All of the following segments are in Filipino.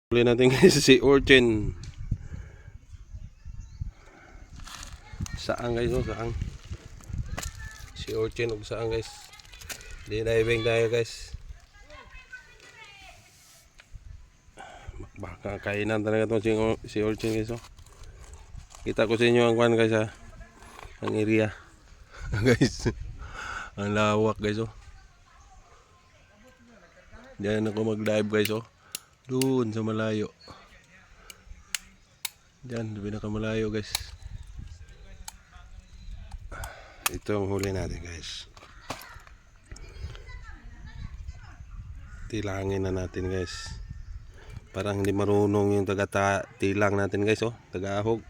Huli natin guys si Orchin. Saan guys, oh, saan? Si Orchin ug saan guys? Di diving tayo guys. Baka kainan talaga to si Orchin guys, oh. Kita ko sa inyo ang kwan guys, ha. Ang area. Guys. Ang lawak guys, oh. Diyan ako mag-dive guys, oh. Doon sa malayo. Diyan, pinakamalayo guys. Ito ang huli natin guys. Tilangin na natin guys. Parang hindi marunong yung taga-tilang natin guys, oh. Taga-ahog.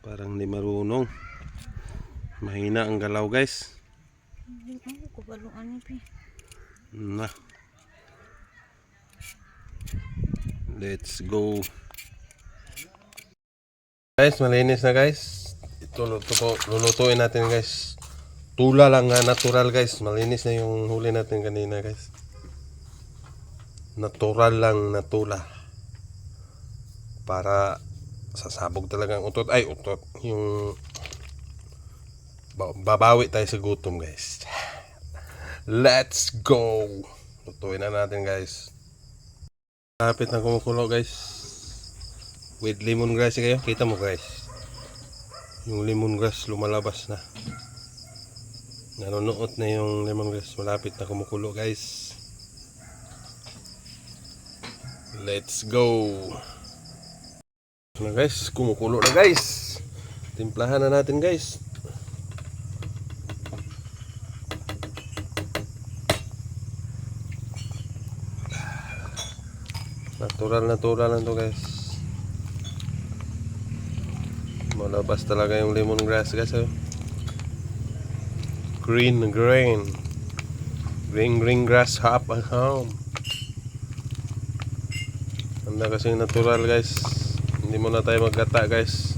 Parang hindi marunong. Mahina ang galaw guys. Nah. Let's go. Guys, malinis na guys. Ito lulutuin natin guys. Tula lang nga, natural guys. Malinis na yung huli natin kanina guys. Natural lang na tula. Para sasabog talagang utot. Ay, utot. Yung babawi tayo sa gutom guys. Let's go. Lutuin na natin guys. Lapit na kumukulo guys. With lemongrass kayo. Kita mo guys. Yung lemongrass lumalabas na. Nanonood na yung lemongrass. Malapit na kumukulo guys. Let's go. Na guys, kumukulo na guys. Timplahan na natin guys. Natural lang to guys. Malabas talaga yung lemongrass guys, oh. Green grass hop at home. Handa kasing natural guys. Hindi muna tayo maggata guys.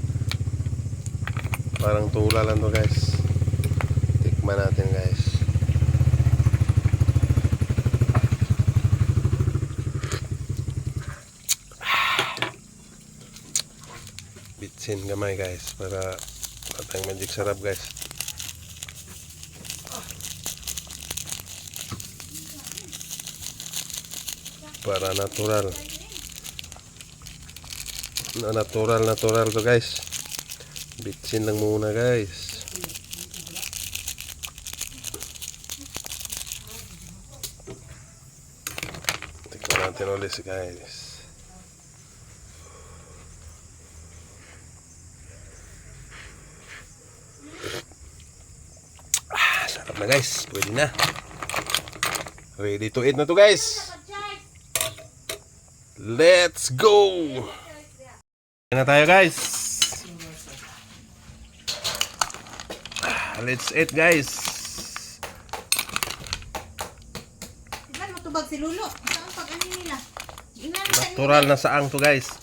Parang tula lang to guys. Tikman natin guys. Bitsin gamay guys para matang magic sarap guys. Para natural to guys. Bitsin lang muna guys. Tingnan natin ulit guys. Sarap na guys, pwede na. Ready to eat na to guys. Let's go. Na tayo guys. Let's eat guys. Iban matubag si Lulo. Saan pag ano nila? Natural na saang to guys.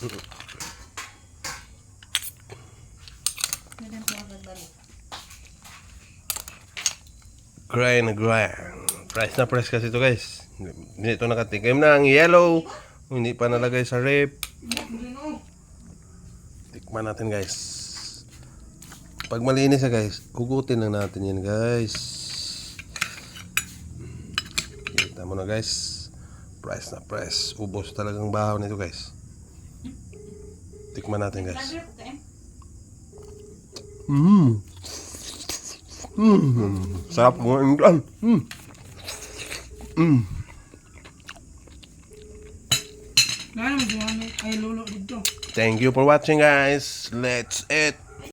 Grind. Price na price kasi to guys. Hindi ito nakatikim na ang yellow. Hindi pa nalagay sa rep. Tikman natin guys. Pag malinis na guys, hugutin lang natin yan guys. Kita mo na guys. Price na price. Ubos talagang bahaw nito guys. Tikman natin guys. Sarap mo ang Thank you for watching guys. Let's eat.